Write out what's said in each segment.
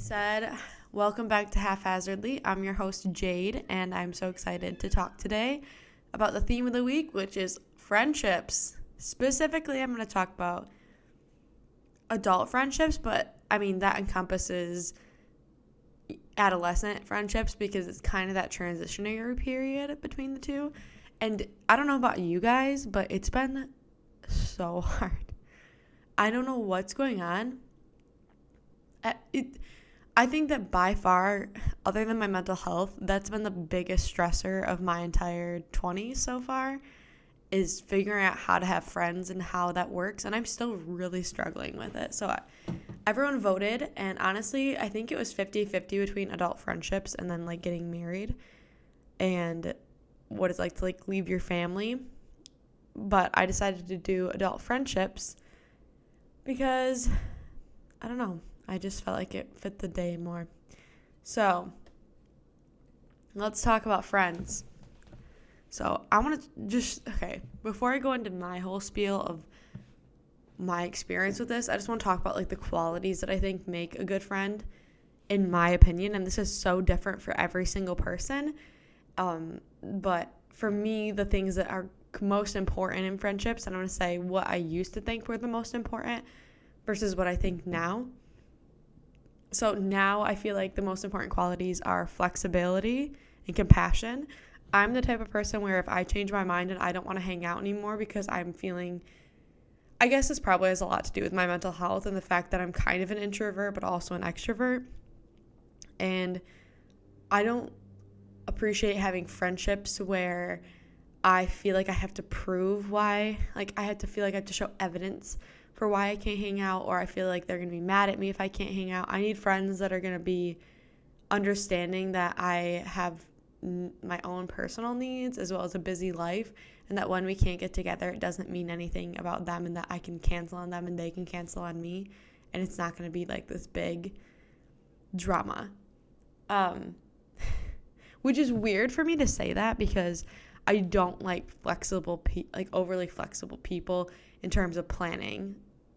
said, welcome back to Haphazardly. I'm your host, Jade, and I'm so excited to talk today about the theme of the week, which is friendships. Specifically, I'm going to talk about adult friendships, but that encompasses adolescent friendships because it's kind of that transitionary period between the two. And I don't know about you guys, but it's been so hard. I don't know what's going on. I think that by far, other than my mental health, that's been the biggest stressor of my entire 20s so far, is figuring out how to have friends and how that works. And I'm still really struggling with it. So everyone voted, and honestly, I think it was 50-50 between adult friendships and then getting married and what it's like to leave your family. But I decided to do adult friendships because, I don't know, I just felt like it fit the day more. So, let's talk about friends. So, I want to before I go into my whole spiel of my experience with this, I just want to talk about the qualities that I think make a good friend, in my opinion. And this is so different for every single person. But for me, the things that are most important in friendships, and I'm going to say what I used to think were the most important versus what I think now. So now I feel like the most important qualities are flexibility and compassion. I'm the type of person where if I change my mind and I don't want to hang out anymore because I'm feeling, I guess this probably has a lot to do with my mental health and the fact that I'm kind of an introvert but also an extrovert. And I don't appreciate having friendships where I feel like I have to prove why, I have to feel like I have to show evidence for why I can't hang out, or I feel like they're going to be mad at me if I can't hang out. I need friends that are going to be understanding that I have my own personal needs as well as a busy life, and that when we can't get together, it doesn't mean anything about them, and that I can cancel on them and they can cancel on me, and it's not going to be this big drama. Which is weird for me to say that because I don't like overly flexible people in terms of planning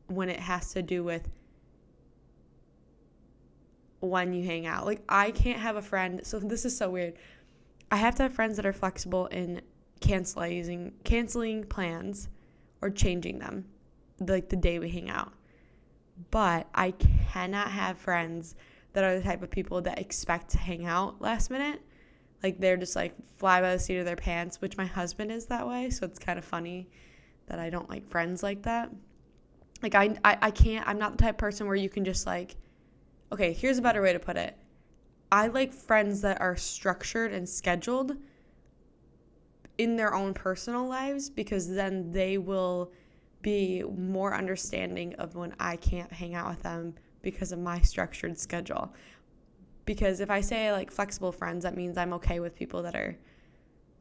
when it has to do with when you hang out. I can't have a friend, so this is so weird. I have to have friends that are flexible in canceling plans or changing them, the day we hang out. But I cannot have friends that are the type of people that expect to hang out last minute. They're just fly by the seat of their pants, which my husband is that way, so it's kind of funny that I don't like friends like that. I can't, I'm not the type of person where you can just okay, here's a better way to put it. I like friends that are structured and scheduled in their own personal lives, because then they will be more understanding of when I can't hang out with them because of my structured schedule. Because if I say flexible friends, that means I'm okay with people that are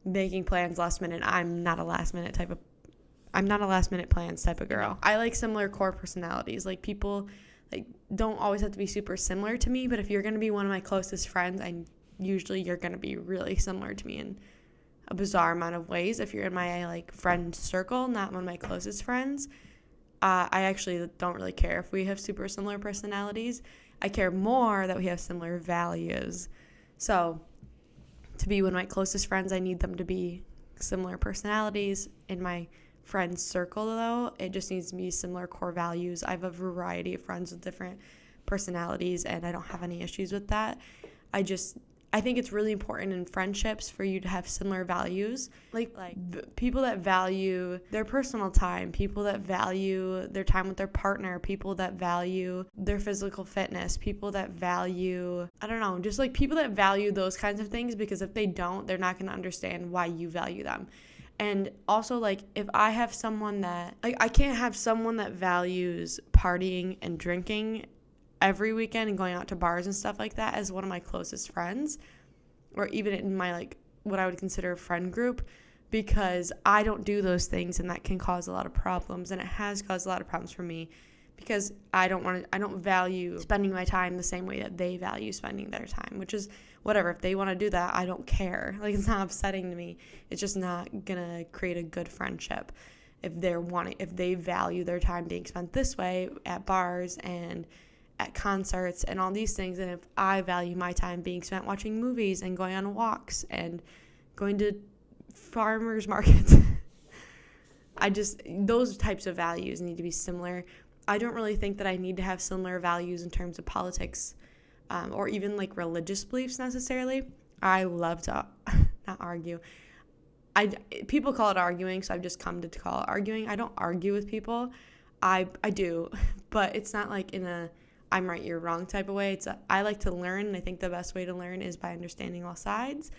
making plans last minute. I'm not a last minute plans type of girl. I like similar core personalities. People don't always have to be super similar to me, but if you're going to be one of my closest friends, you're going to be really similar to me in a bizarre amount of ways. If you're in my friend circle, not one of my closest friends, I actually don't really care if we have super similar personalities. I care more that we have similar values. So to be one of my closest friends, I need them to be similar personalities. In my friends circle, though, it just needs to be similar core values. I have a variety of friends with different personalities, and I don't have any issues with that. I think it's really important in friendships for you to have similar values, people that value their personal time, people that value their time with their partner, people that value their physical fitness, people that value, people that value those kinds of things, because if they don't, they're not going to understand why you value them. And also, if I have someone that, I can't have someone that values partying and drinking every weekend and going out to bars and stuff like that as one of my closest friends, or even in my what I would consider a friend group, because I don't do those things, and that can cause a lot of problems, and it has caused a lot of problems for me because I don't value spending my time the same way that they value spending their time, which is whatever. If they want to do that, I don't care. It's not upsetting to me. It's just not gonna create a good friendship if they value their time being spent this way at bars and at concerts and all these things, and if I value my time being spent watching movies and going on walks and going to farmers markets, those types of values need to be similar. I don't really think that I need to have similar values in terms of politics or even like religious beliefs necessarily. I love to not argue. People call it arguing, so I've just come to call it arguing. I don't argue with people. I do, but it's not like in a I'm right, you're wrong type of way. I like to learn, and I think the best way to learn is by understanding all sides.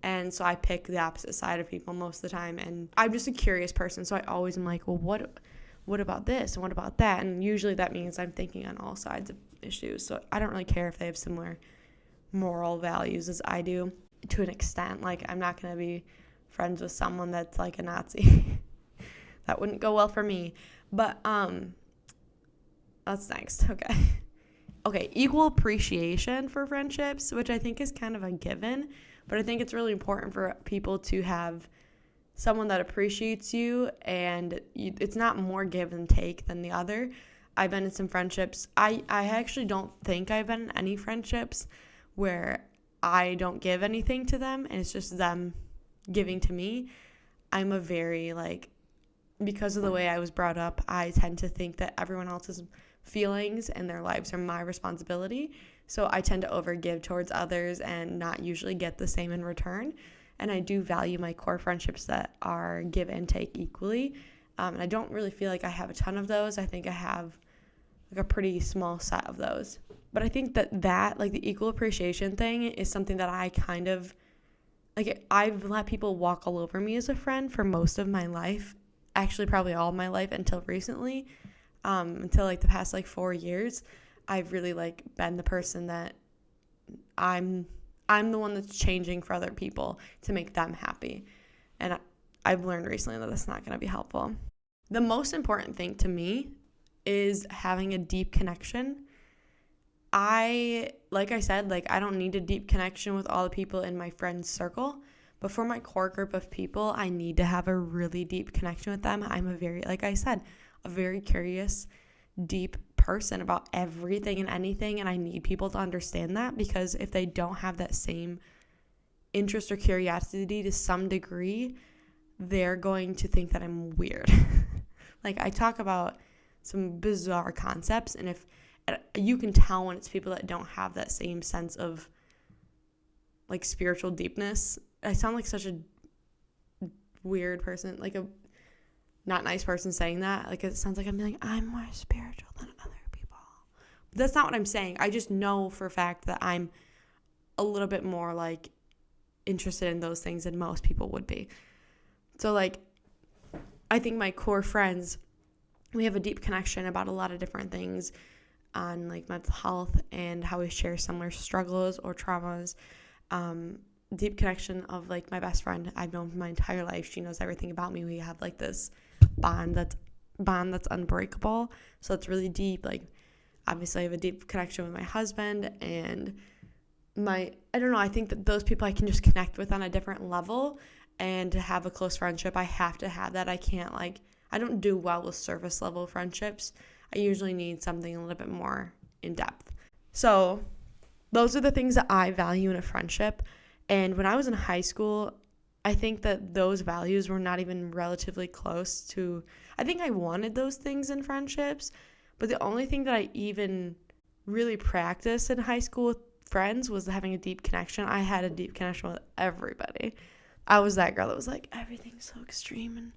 And so I pick the opposite side of people most of the time. And I'm just a curious person, so I always am like, well, what about this and what about that? And usually that means I'm thinking on all sides of issues. So I don't really care if they have similar moral values as I do to an extent. Like, I'm not going to be friends with someone that's like a Nazi. That wouldn't go well for me. But that's next. Okay, equal appreciation for friendships, which I think is kind of a given, but I think it's really important for people to have someone that appreciates you, and it's not more give and take than the other. I've been in some friendships. I actually don't think I've been in any friendships where I don't give anything to them, and it's just them giving to me. I'm a very, because of the way I was brought up, I tend to think that everyone else's feelings and their lives are my responsibility. So I tend to overgive towards others and not usually get the same in return. And I do value my core friendships that are give and take equally. And I don't really feel like I have a ton of those. I think I have a pretty small set of those. But I think that the equal appreciation thing is something that I kind of, I've let people walk all over me as a friend for most of my life. Actually, probably all of my life until recently. Until the past 4 years, I've really been the person that I'm the one that's changing for other people to make them happy. And I've learned recently that that's not going to be helpful. The most important thing to me is having a deep connection. Like I said, I don't need a deep connection with all the people in my friends circle, but for my core group of people, I need to have a really deep connection with them. I'm a very curious, deep person about everything and anything, and I need people to understand that, because if they don't have that same interest or curiosity to some degree, they're going to think that I'm weird. I talk about some bizarre concepts, and if you can tell when it's people that don't have that same sense of spiritual deepness. I sound like such a weird person, a not nice person saying that. It sounds like I'm being I'm more spiritual than other people. But that's not what I'm saying. I just know for a fact that I'm a little bit more interested in those things than most people would be. So I think my core friends, we have a deep connection about a lot of different things on mental health and how we share similar struggles or traumas. Deep connection of my best friend I've known my entire life. She knows everything about me. We have this bond that's unbreakable. So it's really deep. Obviously I have a deep connection with my husband, and I think that those people I can just connect with on a different level, and to have a close friendship, I have to have that. I can't I don't do well with surface level friendships. I usually need something a little bit more in depth. So those are the things that I value in a friendship. And when I was in high school, I think that those values were not even relatively close to, I think I wanted those things in friendships, but the only thing that I even really practiced in high school with friends was having a deep connection. I had a deep connection with everybody. I was that girl that was everything's so extreme, and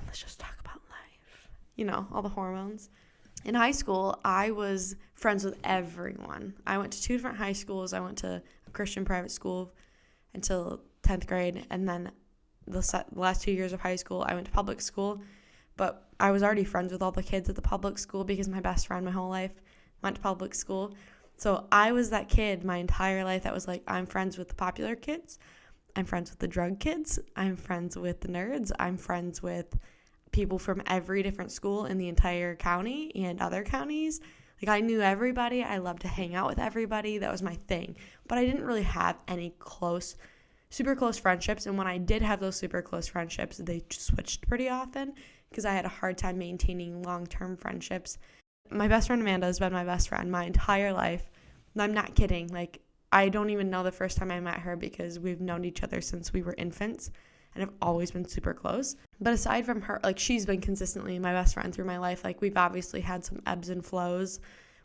let's just talk about life. All the hormones. In high school, I was friends with everyone. I went to 2 different high schools. I went to a Christian private school until 10th grade, and then the last 2 years of high school, I went to public school. But I was already friends with all the kids at the public school because my best friend my whole life went to public school. So I was that kid my entire life that was I'm friends with the popular kids. I'm friends with the drug kids. I'm friends with the nerds. I'm friends with people from every different school in the entire county and other counties. I knew everybody. I loved to hang out with everybody. That was my thing. But I didn't really have any super close friendships. And when I did have those super close friendships, they switched pretty often because I had a hard time maintaining long-term friendships. My best friend Amanda has been my best friend my entire life. And I'm not kidding. Like, I don't even know the first time I met her because we've known each other since we were infants and have always been super close. But aside from her, like, she's been consistently my best friend through my life. Like, we've obviously had some ebbs and flows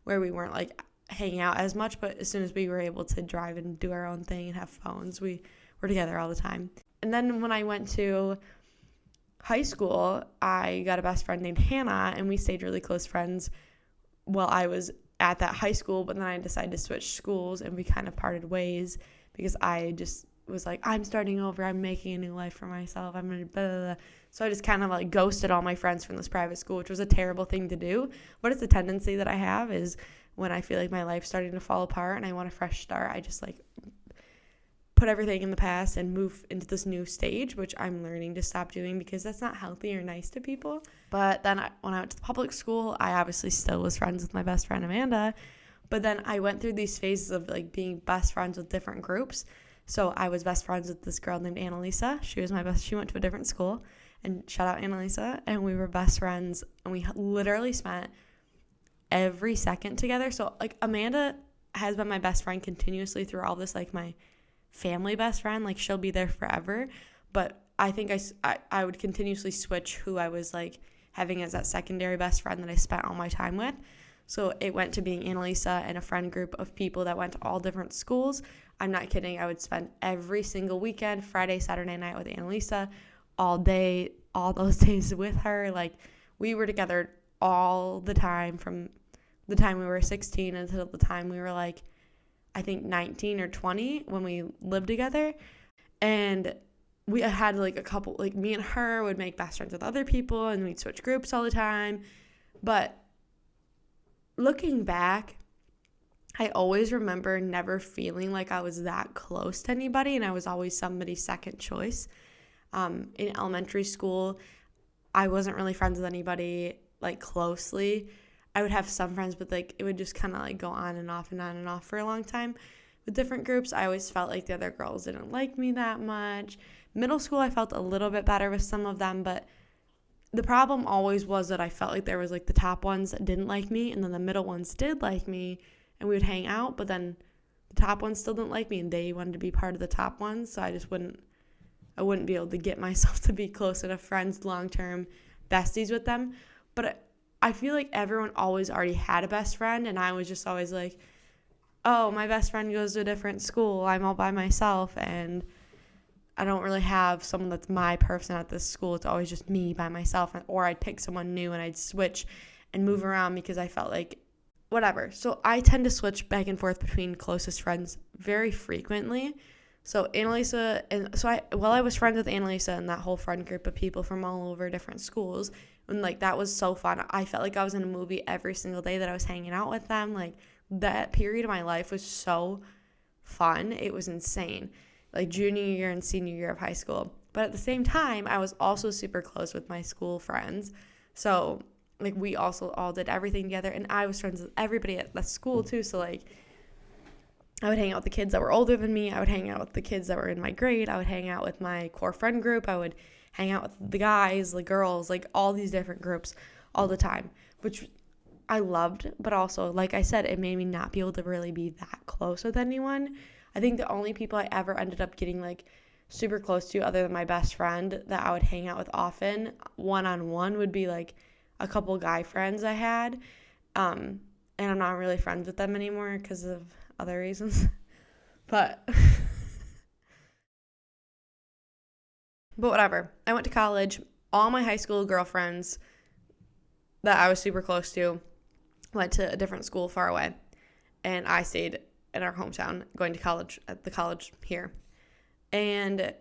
where we weren't, like, hanging out as much, but as soon as we were able to drive and do our own thing and have phones, we were together all the time. And then when I went to high school, I got a best friend named Hannah, and we stayed really close friends while I was at that high school, but then I decided to switch schools, and we kind of parted ways because I just was like, I'm starting over, I'm making a new life for myself, I'm gonna blah, blah, blah. So I just kind of like ghosted all my friends from this private school, which was a terrible thing to do, but it's a tendency that I have is when I feel like my life's starting to fall apart and I want a fresh start, I just like put everything in the past and move into this new stage, which I'm learning to stop doing because that's not healthy or nice to people. But then when I went to the public school, I obviously still was friends with my best friend Amanda, but then I went through these phases of like being best friends with different groups. So I was best friends with this girl named Annalisa. She was my best. She went to a different school, and shout out Annalisa. And we were best friends, and we literally spent every second together. So like Amanda has been my best friend continuously through all this, like my family best friend, like she'll be there forever. But I think I would continuously switch who I was like having as that secondary best friend that I spent all my time with. So it went to being Annalisa and a friend group of people that went to all different schools. I'm not kidding. I would spend every single weekend, Friday, Saturday night with Annalisa, all day, all those days with her. Like, we were together all the time from the time we were 16 until the time we were like, I think 19 or 20 when we lived together. And we had like a couple, like me and her would make best friends with other people and we'd switch groups all the time. But looking back, I always remember never feeling like I was that close to anybody, and I was always somebody's second choice. In elementary school, I wasn't really friends with anybody like closely. I would have some friends, but like it would just kind of like go on and off and on and off for a long time. With different groups, I always felt like the other girls didn't like me that much. Middle school, I felt a little bit better with some of them, but the problem always was that I felt like there was like the top ones that didn't like me, and then the middle ones did like me, and we would hang out, but then the top ones still didn't like me, and they wanted to be part of the top ones, so I wouldn't be able to get myself to be close enough friends, long-term besties with them. But I feel like everyone always already had a best friend, and I was just always like, oh, my best friend goes to a different school, I'm all by myself, and I don't really have someone that's my person at this school. It's always just me by myself, or I'd pick someone new and I'd switch and move around because I felt like whatever. So I tend to switch back and forth between closest friends very frequently. So Annalisa, and so while I was friends with Annalisa and that whole friend group of people from all over different schools, and like that was so fun. I felt like I was in a movie every single day that I was hanging out with them. Like that period of my life was so fun. It was insane. Like junior year and senior year of high school. But at the same time, I was also super close with my school friends. So like we also all did everything together, and I was friends with everybody at the school too. So like I would hang out with the kids that were older than me. I would hang out with the kids that were in my grade. I would hang out with my core friend group. I would hang out with the guys, the girls, like all these different groups all the time, which I loved. But also, like I said, it made me not be able to really be that close with anyone. I think the only people I ever ended up getting like super close to other than my best friend that I would hang out with often one-on-one would be like a couple guy friends I had. And I'm not really friends with them anymore because of other reasons. But whatever. I went to college. All my high school girlfriends that I was super close to went to a different school far away. And I stayed in our hometown going to college at the college here. And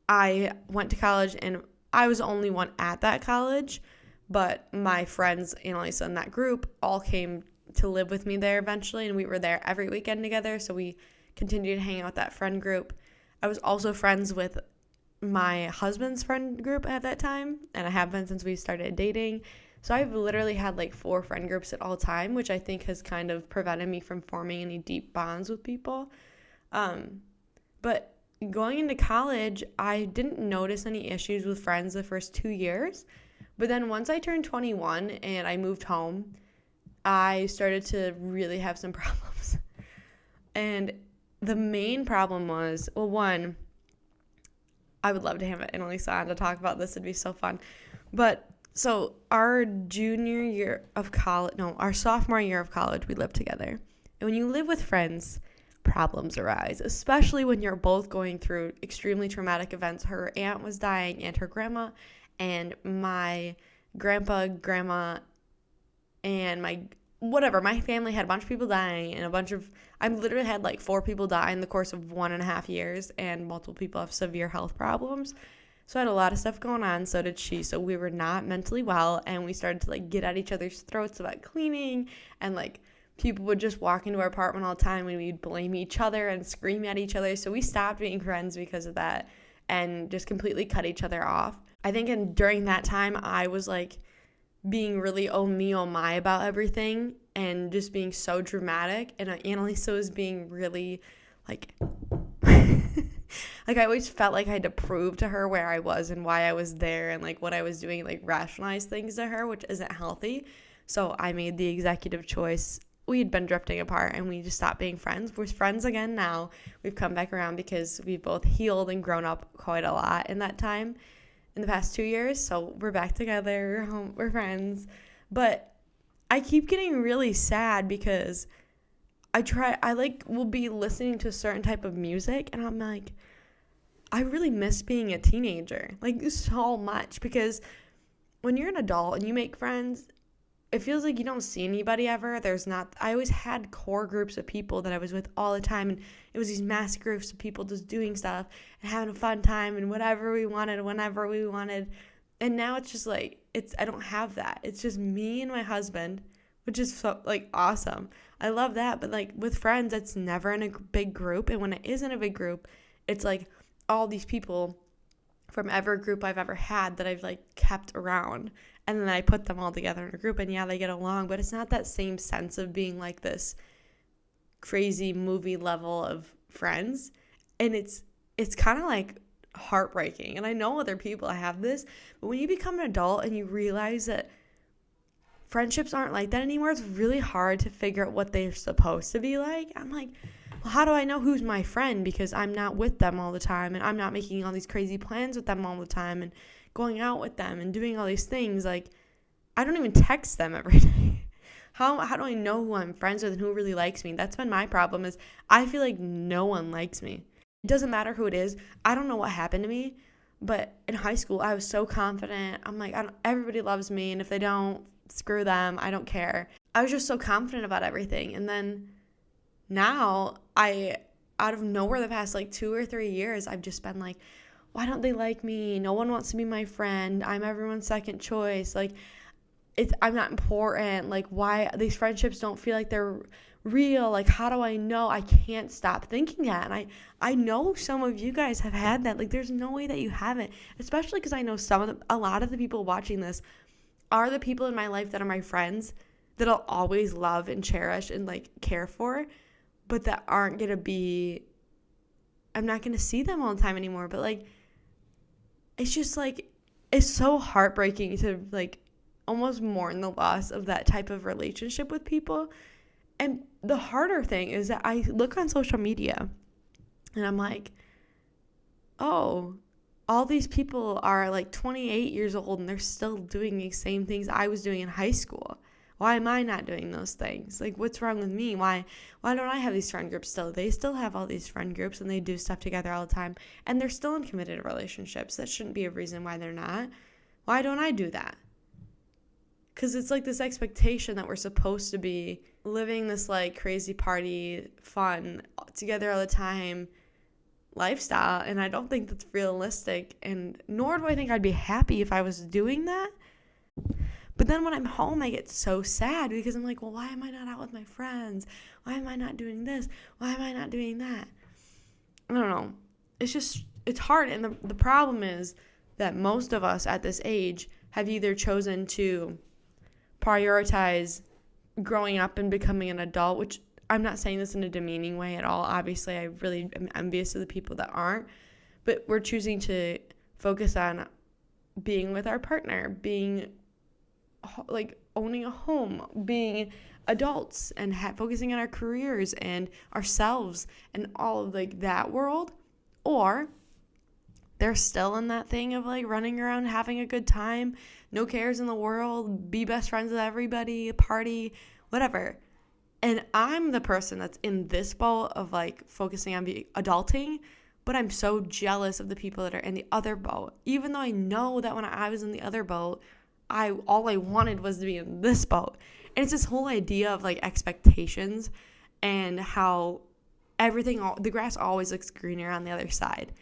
I went to college, and I was the only one at that college, but my friends, Annalisa, and that group all came to live with me there eventually, and we were there every weekend together, so we continued to hang out with that friend group. I was also friends with my husband's friend group at that time, and I have been since we started dating. So I've literally had like 4 friend groups at all time, which I think has kind of prevented me from forming any deep bonds with people. But going into college, I didn't notice any issues with friends the first 2 years. But then once I turned 21 and I moved home, I started to really have some problems. And the main problem was, well, one, I would love to have Annalisa on to talk about this. It'd be so fun. But so our junior year of college, no, our sophomore year of college, we lived together. And when you live with friends, problems arise, especially when you're both going through extremely traumatic events. Her aunt was dying and her grandma, and my grandpa, grandma, and my family had a bunch of people dying, and I literally had like 4 people die in the course of 1.5 years, and multiple people have severe health problems. So I had a lot of stuff going on, so did she. So we were not mentally well, and we started to like get at each other's throats about cleaning, and like people would just walk into our apartment all the time and we'd blame each other and scream at each other. So we stopped being friends because of that and just completely cut each other off. I think during that time I was like being really oh me, oh my about everything and just being so dramatic. And Annalisa was being really like, like I always felt like I had to prove to her where I was and why I was there and like what I was doing, like rationalize things to her, which isn't healthy. So I made the executive choice. We had been drifting apart and we just stopped being friends. We're friends again now. We've come back around because we've both healed and grown up quite a lot in that time. In the past 2 years, so we're back together, we're friends, but I keep getting really sad because will be listening to a certain type of music, and I'm like, I really miss being a teenager, like so much, because when you're an adult and you make friends, it feels like you don't see anybody ever. I always had core groups of people that I was with all the time, and it was these mass groups of people just doing stuff and having a fun time and whatever we wanted, whenever we wanted. And now it's just like, I don't have that. It's just me and my husband, which is so like awesome. I love that. But like with friends, it's never in a big group. And when it is in a big group, it's like all these people from every group I've ever had that I've like kept around. And then I put them all together in a group, and yeah, they get along, but it's not that same sense of being like this crazy movie level of friends. And it's kind of like heartbreaking. And I know other people have this, but when you become an adult and you realize that friendships aren't like that anymore, it's really hard to figure out what they're supposed to be like. I'm like, well, how do I know who's my friend? Because I'm not with them all the time, and I'm not making all these crazy plans with them all the time, and going out with them and doing all these things. Like, I don't even text them every day. How do I know who I'm friends with and who really likes me? That's been my problem, is I feel like no one likes me. It doesn't matter who it is. I don't know what happened to me, but in high school, I was so confident. I'm like, everybody loves me, and if they don't, screw them. I don't care. I was just so confident about everything. And then now, out of nowhere, the past like 2 or 3 years, I've just been like, why don't they like me? No one wants to be my friend. I'm everyone's second choice. Like, I'm not important. Like, why these friendships don't feel like they're real? Like, how do I know? I can't stop thinking that. And I know some of you guys have had that. Like, there's no way that you haven't, especially because I know a lot of the people watching this are the people in my life that are my friends that I'll always love and cherish and like care for, but that aren't going to be, I'm not going to see them all the time anymore. But like, it's just like, it's so heartbreaking to like almost mourn the loss of that type of relationship with people. And the harder thing is that I look on social media and I'm like, oh, all these people are like 28 years old and they're still doing the same things I was doing in high school. Why am I not doing those things? Like, what's wrong with me? Why don't I have these friend groups still? They still have all these friend groups and they do stuff together all the time. And they're still in committed relationships. That shouldn't be a reason why they're not. Why don't I do that? Because it's like this expectation that we're supposed to be living this like crazy party, fun, together all the time lifestyle. And I don't think that's realistic. And nor do I think I'd be happy if I was doing that. But then when I'm home, I get so sad because I'm like, well, why am I not out with my friends? Why am I not doing this? Why am I not doing that? I don't know. It's hard. And the problem is that most of us at this age have either chosen to prioritize growing up and becoming an adult, which I'm not saying this in a demeaning way at all. Obviously, I really am envious of the people that aren't. But we're choosing to focus on being with our partner, being like owning a home, being adults, and focusing on our careers and ourselves and all of like that world, or they're still in that thing of like running around having a good time, no cares in the world, be best friends with everybody, party, whatever. And I'm the person that's in this boat of like focusing on adulting, but I'm so jealous of the people that are in the other boat. Even though I know that when I was in the other boat, all I wanted was to be in this boat. And it's this whole idea of like expectations and how the grass always looks greener on the other side.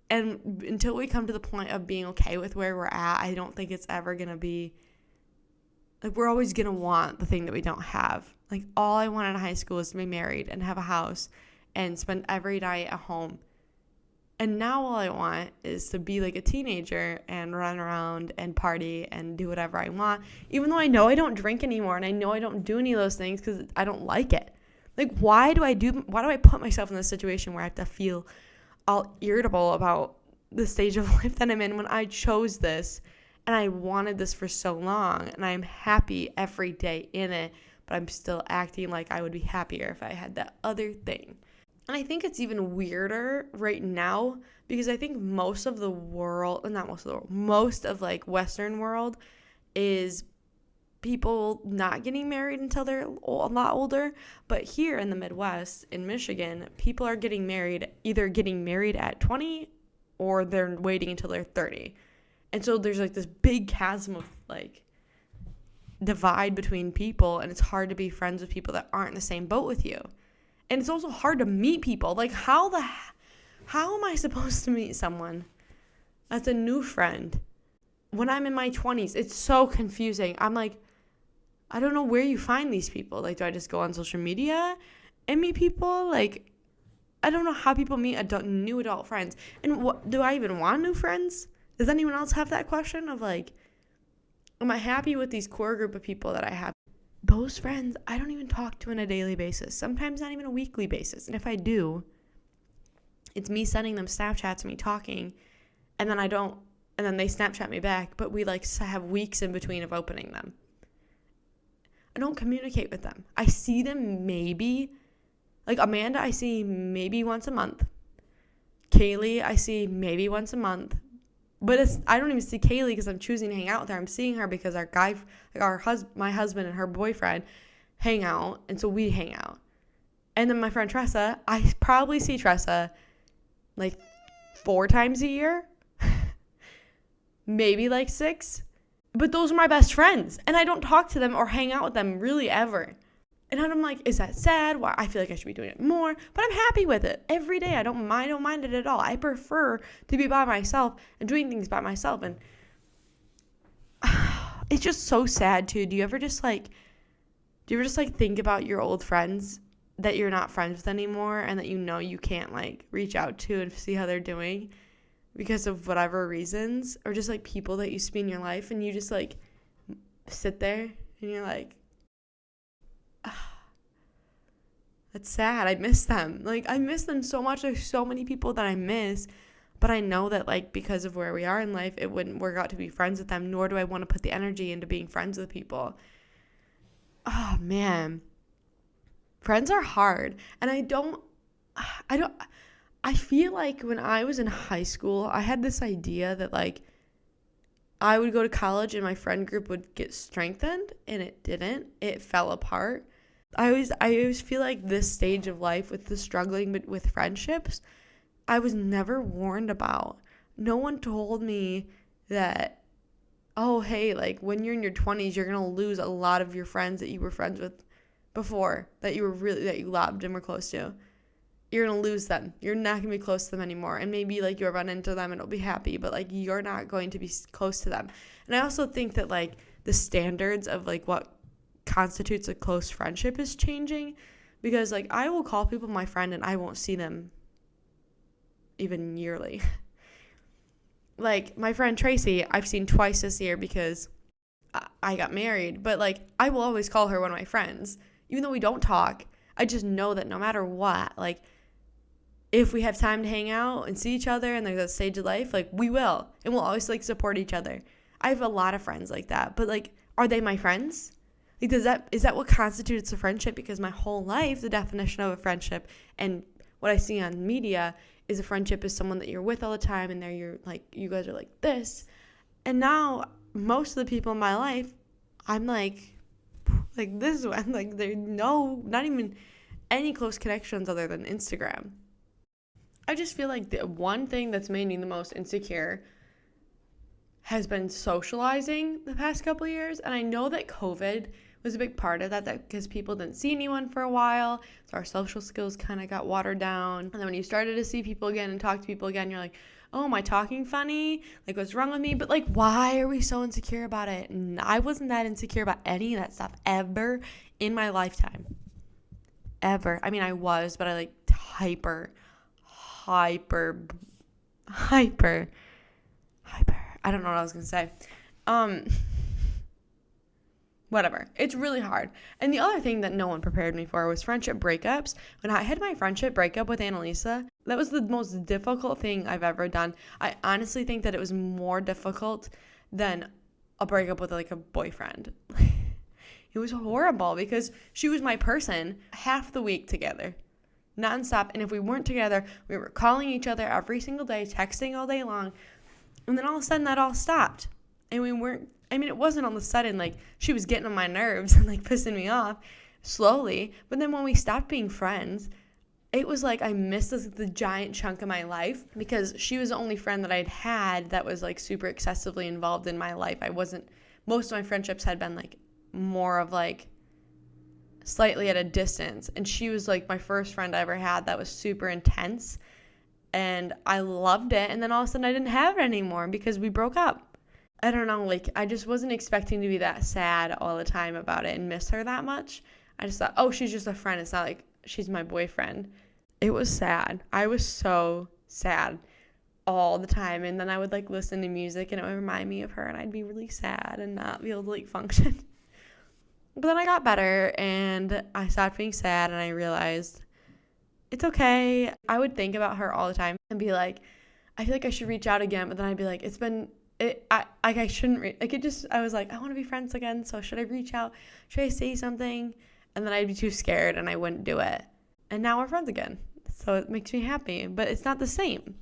And until we come to the point of being okay with where we're at, I don't think it's ever going to be, like, we're always going to want the thing that we don't have. Like, all I wanted in high school was to be married and have a house and spend every night at home. And now all I want is to be like a teenager and run around and party and do whatever I want, even though I know I don't drink anymore and I know I don't do any of those things because I don't like it. Like, why do I put myself in this situation where I have to feel all irritable about the stage of life that I'm in when I chose this and I wanted this for so long and I'm happy every day in it, but I'm still acting like I would be happier if I had that other thing. And I think it's even weirder right now because I think most of like Western world is people not getting married until they're a lot older. But here in the Midwest, in Michigan, people are either getting married at 20 or they're waiting until they're 30. And so there's like this big chasm of like divide between people, and it's hard to be friends with people that aren't in the same boat with you. And it's also hard to meet people. Like, how am I supposed to meet someone that's a new friend when I'm in my 20s? It's so confusing. I'm like, I don't know where you find these people. Like, do I just go on social media and meet people? Like, I don't know how people meet new adult friends. And do I even want new friends? Does anyone else have that question of like, am I happy with these core group of people that I have? Those friends, I don't even talk to on a daily basis, sometimes not even a weekly basis. And if I do, it's me sending them Snapchats, me talking, and then they Snapchat me back, but we like have weeks in between of opening them. I don't communicate with them. I see them maybe, like Amanda, I see maybe once a month. Kaylee, I see maybe once a month. But I don't even see Kaylee because I'm choosing to hang out with her. I'm seeing her because my husband and her boyfriend hang out, and so we hang out. And then my friend Tressa, I probably see Tressa like 4 times a year, maybe like 6. But those are my best friends, and I don't talk to them or hang out with them really ever. And I'm like, is that sad? Why? I feel like I should be doing it more, but I'm happy with it every day. I don't mind it at all. I prefer to be by myself and doing things by myself. And it's just so sad too. Do you ever just like think about your old friends that you're not friends with anymore and that you can't like reach out to and see how they're doing because of whatever reasons, or just like people that used to be in your life and you just like sit there and you're like, that's sad. I miss them. Like, I miss them so much. There's so many people that I miss, but I know that like because of where we are in life, it wouldn't work out to be friends with them, nor do I want to put the energy into being friends with people. Oh man, friends are hard. And I feel like when I was in high school, I had this idea that like I would go to college and my friend group would get strengthened, and it didn't. It fell apart. I always feel like this stage of life with the struggling with friendships, I was never warned about. No one told me that, oh, hey, like when you're in your 20s, you're going to lose a lot of your friends that you were friends with before, that you loved and were close to. You're going to lose them. You're not going to be close to them anymore. And maybe like you'll run into them and it'll be happy, but like you're not going to be close to them. And I also think that like the standards of like what constitutes a close friendship is changing, because like I will call people my friend and I won't see them even yearly. Like my friend Tracy, I've seen twice this year because I got married, but like I will always call her one of my friends even though we don't talk. I just know that no matter what, like if we have time to hang out and see each other and there's a stage of life, like we will, and we'll always like support each other. I have a lot of friends like that, but like Are they my friends? Like, is that what constitutes a friendship? Because my whole life, the definition of a friendship and what I see on media is a friendship is someone that you're with all the time, and you're like, you guys are like this. And now most of the people in my life, I'm like this one. Like, there's not even any close connections other than Instagram. I just feel like the one thing that's made me the most insecure has been socializing the past couple of years. And I know that COVID was a big part of that because people didn't see anyone for a while. So our social skills kind of got watered down. And then when you started to see people again and talk to people again, you're like, oh, am I talking funny? Like, what's wrong with me? But like, why are we so insecure about it? And I wasn't that insecure about any of that stuff ever in my lifetime. Ever. I mean, I was, but I like hyper. I don't know what I was going to say. Whatever. It's really hard. And the other thing that no one prepared me for was friendship breakups. When I had my friendship breakup with Annalisa, that was the most difficult thing I've ever done. I honestly think that it was more difficult than a breakup with like a boyfriend. It was horrible because she was my person half the week together, nonstop. And if we weren't together, we were calling each other every single day, texting all day long. And then all of a sudden that all stopped. And we weren't, I mean, it wasn't all of a sudden like she was getting on my nerves and like pissing me off slowly. But then when we stopped being friends, it was like I missed the giant chunk of my life because she was the only friend that I'd had that was like super excessively involved in my life. Most of my friendships had been like more of like slightly at a distance. And she was like my first friend I ever had that was super intense. And I loved it. And then all of a sudden I didn't have it anymore because we broke up. I don't know, like I just wasn't expecting to be that sad all the time about it and miss her that much. I just thought, oh, she's just a friend. It's not like she's my boyfriend. It was sad. I was so sad all the time. And then I would like listen to music and it would remind me of her and I'd be really sad and not be able to like function. But then I got better and I stopped being sad and I realized it's okay. I would think about her all the time and be like, I feel like I should reach out again. But then I'd be like, I shouldn't, I was like, I want to be friends again. So should I reach out? Should I say something? And then I'd be too scared and I wouldn't do it. And now we're friends again. So it makes me happy, but it's not the same.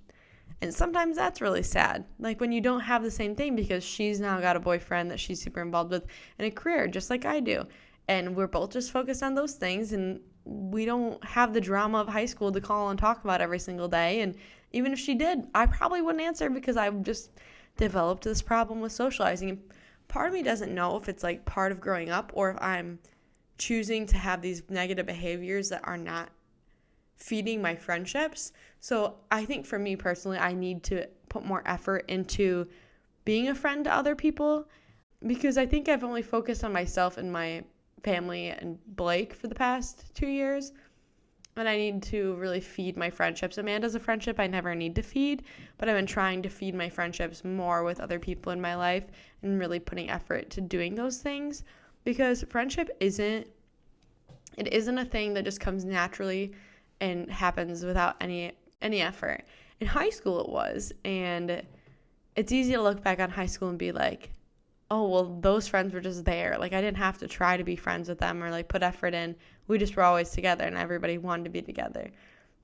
And sometimes that's really sad. Like when you don't have the same thing because she's now got a boyfriend that she's super involved with and a career just like I do. And we're both just focused on those things and we don't have the drama of high school to call and talk about every single day. And even if she did, I probably wouldn't answer because I've just developed this problem with socializing. And part of me doesn't know if it's like part of growing up or if I'm choosing to have these negative behaviors that are not feeding my friendships. So I think for me personally, I need to put more effort into being a friend to other people because I think I've only focused on myself and my family and Blake for the past 2 years. And I need to really feed my friendships. Amanda's a friendship I never need to feed, but I've been trying to feed my friendships more with other people in my life and really putting effort to doing those things because friendship isn't a thing that just comes naturally and happens without any effort. In high school it was, and it's easy to look back on high school and be like, oh, well, those friends were just there. Like, I didn't have to try to be friends with them or, like, put effort in. We just were always together, and everybody wanted to be together.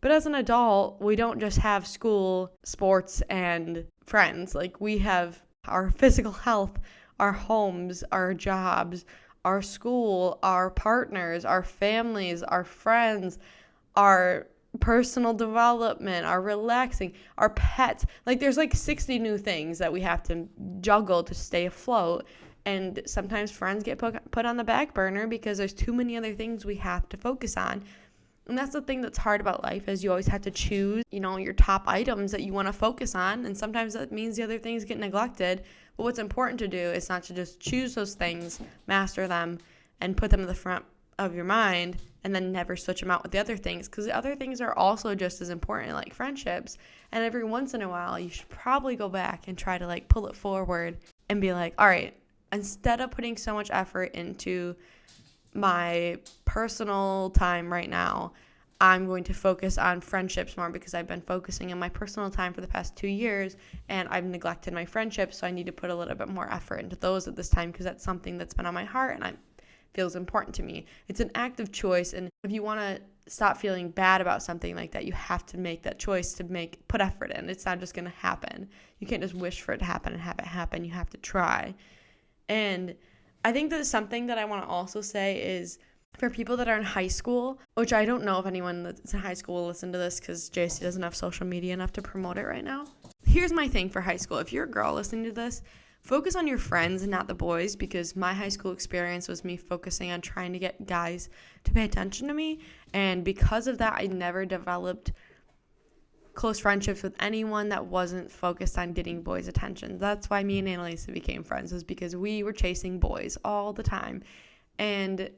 But as an adult, we don't just have school, sports, and friends. Like, we have our physical health, our homes, our jobs, our school, our partners, our families, our friends, our personal development, our relaxing, our pets. Like there's like 60 new things that we have to juggle to stay afloat. And sometimes friends get put on the back burner because there's too many other things we have to focus on. And that's the thing that's hard about life is you always have to choose, your top items that you want to focus on. And sometimes that means the other things get neglected. But what's important to do is not to just choose those things, master them, and put them in the front of your mind and then never switch them out with the other things because the other things are also just as important, like friendships. And every once in a while, you should probably go back and try to like pull it forward and be like, all right, instead of putting so much effort into my personal time right now, I'm going to focus on friendships more because I've been focusing on my personal time for the past 2 years and I've neglected my friendships. So I need to put a little bit more effort into those at this time because that's something that's been on my heart and feels important to me. It's an active choice. And if you want to stop feeling bad about something like that, you have to make that choice to put effort in. It's not just going to happen. You can't just wish for it to happen and have it happen. You have to try. And I think that something that I want to also say is for people that are in high school, which I don't know if anyone that's in high school will listen to this because JC doesn't have social media enough to promote it right now. Here's my thing for high school. If you're a girl listening to this, focus on your friends and not the boys, because my high school experience was me focusing on trying to get guys to pay attention to me. And because of that, I never developed close friendships with anyone that wasn't focused on getting boys' attention. That's why me and Annalisa became friends, was because we were chasing boys all the time. And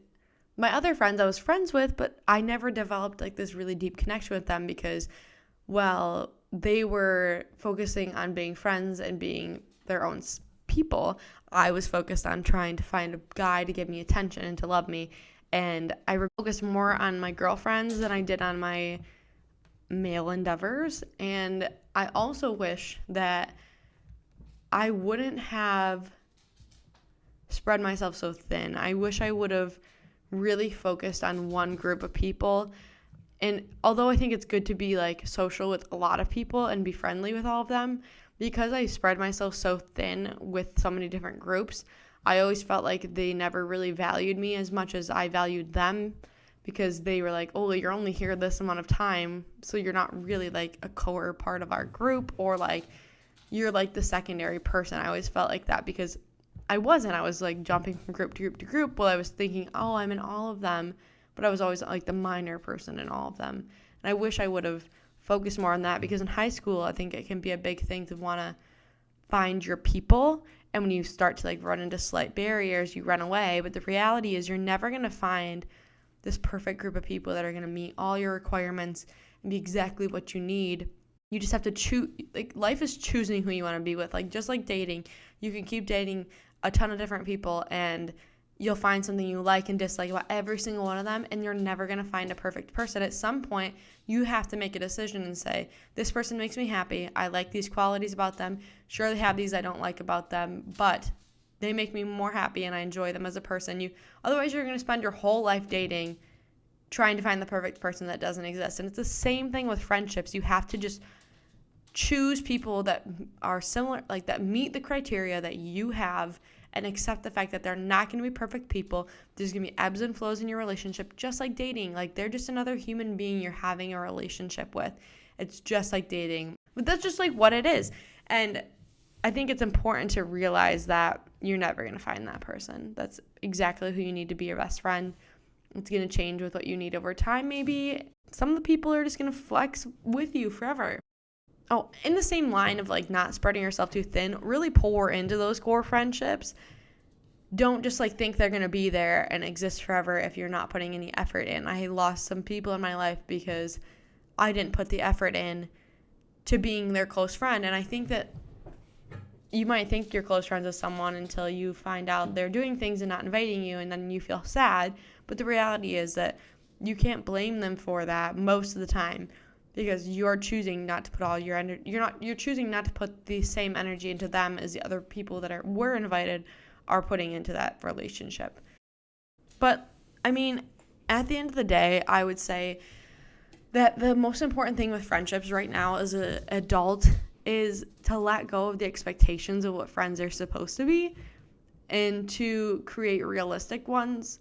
my other friends I was friends with, but I never developed like this really deep connection with them because, well, they were focusing on being friends and being their own people. I was focused on trying to find a guy to give me attention and to love me. And I focused more on my girlfriends than I did on my male endeavors. And I also wish that I wouldn't have spread myself so thin. I wish I would have really focused on one group of people. And although I think it's good to be like social with a lot of people and be friendly with all of them, because I spread myself so thin with so many different groups, I always felt like they never really valued me as much as I valued them, because they were like, oh, you're only here this amount of time, so you're not really like a core part of our group, or like you're like the secondary person. I always felt like that because I wasn't. I was like jumping from group to group to group while I was thinking, oh, I'm in all of them, but I was always like the minor person in all of them. And I wish I would have focused more on that, because in high school, I think it can be a big thing to want to find your people. And when you start to like run into slight barriers, you run away. But the reality is you're never going to find this perfect group of people that are going to meet all your requirements and be exactly what you need. You just have to choose. Like, life is choosing who you want to be with. Like, just like dating, you can keep dating a ton of different people and you'll find something you like and dislike about every single one of them, and you're never going to find a perfect person. At some point, you have to make a decision and say, this person makes me happy. I like these qualities about them. Sure, they have these I don't like about them, but they make me more happy and I enjoy them as a person. Otherwise, you're going to spend your whole life dating, trying to find the perfect person that doesn't exist. And it's the same thing with friendships. You have to just choose people that are similar, like that meet the criteria that you have, and accept the fact that they're not going to be perfect people. There's going to be ebbs and flows in your relationship, just like dating. Like, they're just another human being you're having a relationship with. It's just like dating. But that's just like what it is. And I think it's important to realize that you're never going to find that person. That's exactly who you need to be your best friend. It's going to change with what you need over time. Maybe some of the people are just going to flex with you forever. Oh, in the same line of like not spreading yourself too thin, really pour into those core friendships. Don't just like think they're going to be there and exist forever if you're not putting any effort in. I lost some people in my life because I didn't put the effort in to being their close friend. And I think that you might think you're close friends with someone until you find out they're doing things and not inviting you, and then you feel sad. But the reality is that you can't blame them for that most of the time, because you're choosing not to put all your energy. You're choosing not to put the same energy into them as the other people that were invited are putting into that relationship. But I mean, at the end of the day, I would say that the most important thing with friendships right now as an adult is to let go of the expectations of what friends are supposed to be and to create realistic ones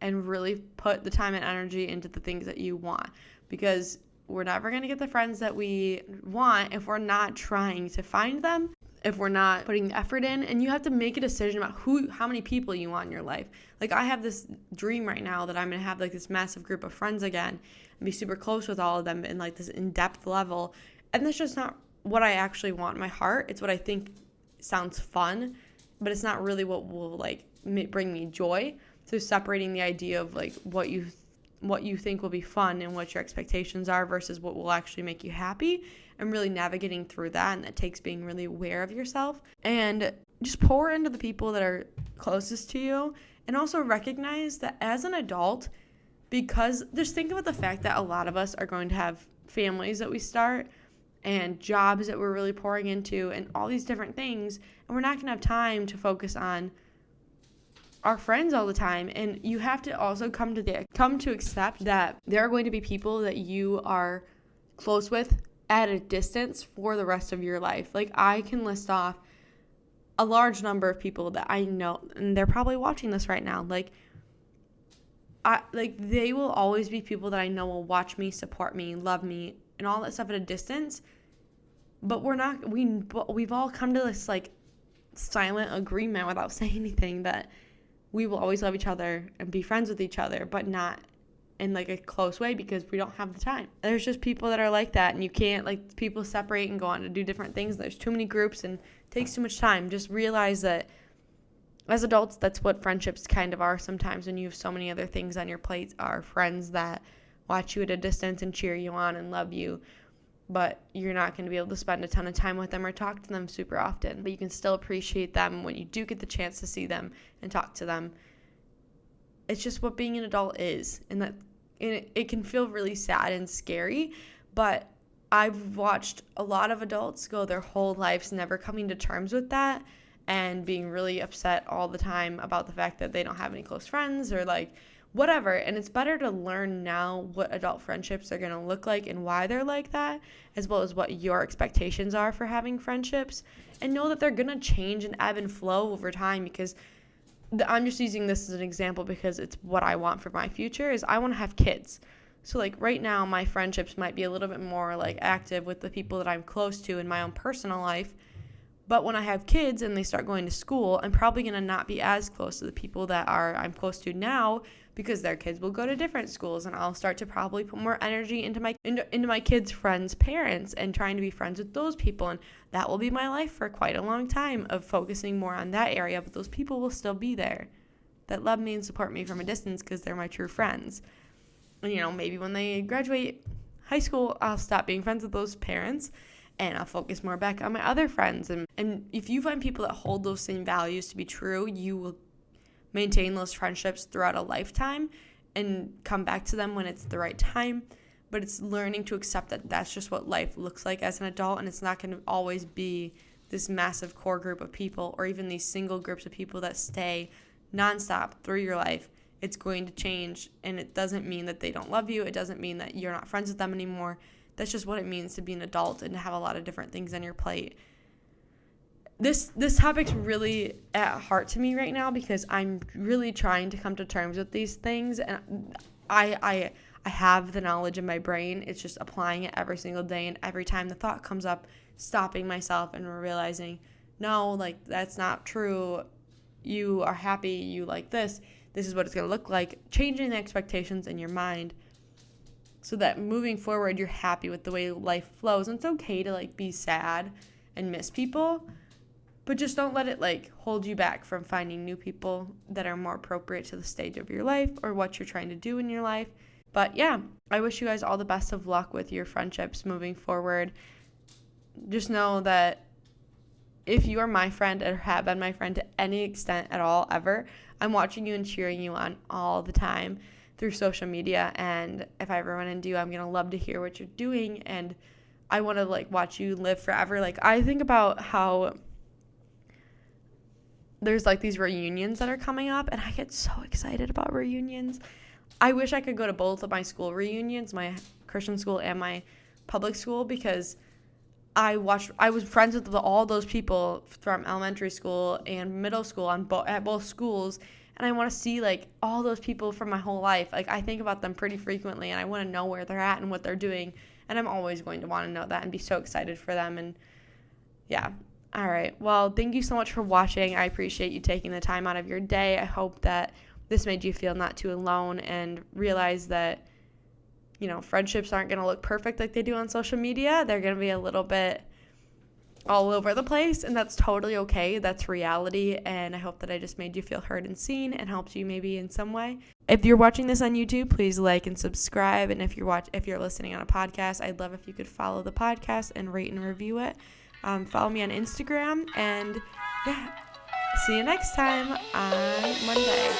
and really put the time and energy into the things that you want, because we're never going to get the friends that we want if we're not trying to find them, if we're not putting the effort in. And you have to make a decision about how many people you want in your life. Like, I have this dream right now that I'm going to have like this massive group of friends again and be super close with all of them in like this in-depth level. And that's just not what I actually want in my heart. It's what I think sounds fun, but it's not really what will like bring me joy. So separating the idea of like what you think will be fun and what your expectations are versus what will actually make you happy, and really navigating through that. And that takes being really aware of yourself and just pour into the people that are closest to you, and also recognize that as an adult, because just think about the fact that a lot of us are going to have families that we start and jobs that we're really pouring into and all these different things, and we're not going to have time to focus on our friends all the time. And you have to also come to accept that there are going to be people that you are close with at a distance for the rest of your life. Like, I can list off a large number of people that I know, and they're probably watching this right now. They will always be people that I know will watch me, support me, love me, and all that stuff at a distance. But we've all come to this like silent agreement without saying anything that we will always love each other and be friends with each other, but not in like a close way because we don't have the time. There's just people that are like that, and you can't, like, people separate and go on to do different things. There's too many groups and it takes too much time. Just realize that as adults, that's what friendships kind of are sometimes when you have so many other things on your plate, are friends that watch you at a distance and cheer you on and love you, but you're not going to be able to spend a ton of time with them or talk to them super often. But you can still appreciate them when you do get the chance to see them and talk to them. It's just what being an adult is, and it can feel really sad and scary, but I've watched a lot of adults go their whole lives never coming to terms with that and being really upset all the time about the fact that they don't have any close friends or like whatever. And it's better to learn now what adult friendships are going to look like and why they're like that, as well as what your expectations are for having friendships, and know that they're going to change and ebb and flow over time. Because I'm just using this as an example because it's what I want for my future, is I want to have kids. So like right now, my friendships might be a little bit more like active with the people that I'm close to in my own personal life. But when I have kids and they start going to school, I'm probably going to not be as close to the people that I'm close to now, because their kids will go to different schools, and I'll start to probably put more energy into my kids' friends' parents and trying to be friends with those people. And that will be my life for quite a long time, of focusing more on that area. But those people will still be there that love me and support me from a distance because they're my true friends. And, maybe when they graduate high school, I'll stop being friends with those parents and I'll focus more back on my other friends. And if you find people that hold those same values to be true, you will maintain those friendships throughout a lifetime and come back to them when it's the right time. But it's learning to accept that that's just what life looks like as an adult, and it's not going to always be this massive core group of people or even these single groups of people that stay nonstop through your life. It's going to change, and it doesn't mean that they don't love you. It doesn't mean that you're not friends with them anymore. That's just what it means to be an adult and to have a lot of different things on your plate. This topic's really at heart to me right now because I'm really trying to come to terms with these things, and I have the knowledge in my brain. It's just applying it every single day, and every time the thought comes up, stopping myself and realizing, no, like, that's not true. You are happy, you like this is what it's going to look like. Changing the expectations in your mind so that moving forward, you're happy with the way life flows. And it's okay to like be sad and miss people, but just don't let it like hold you back from finding new people that are more appropriate to the stage of your life or what you're trying to do in your life. But yeah, I wish you guys all the best of luck with your friendships moving forward. Just know that if you are my friend or have been my friend to any extent at all ever, I'm watching you and cheering you on all the time through social media. And if I ever run into you, I'm going to love to hear what you're doing. And I want to like watch you live forever. Like, I think about how there's like these reunions that are coming up, and I get so excited about reunions. I wish I could go to both of my school reunions, my Christian school and my public school, because I was friends with all those people from elementary school and middle school at both schools, and I want to see like all those people from my whole life. Like, I think about them pretty frequently, and I want to know where they're at and what they're doing, and I'm always going to want to know that and be so excited for them. And yeah. All right. Well, thank you so much for watching. I appreciate you taking the time out of your day. I hope that this made you feel not too alone and realize that, friendships aren't going to look perfect like they do on social media. They're going to be a little bit all over the place, and that's totally okay. That's reality, and I hope that I just made you feel heard and seen and helped you maybe in some way. If you're watching this on YouTube, please like and subscribe, and if you're listening on a podcast, I'd love if you could follow the podcast and rate and review it. Follow me on Instagram, and yeah, see you next time on Monday.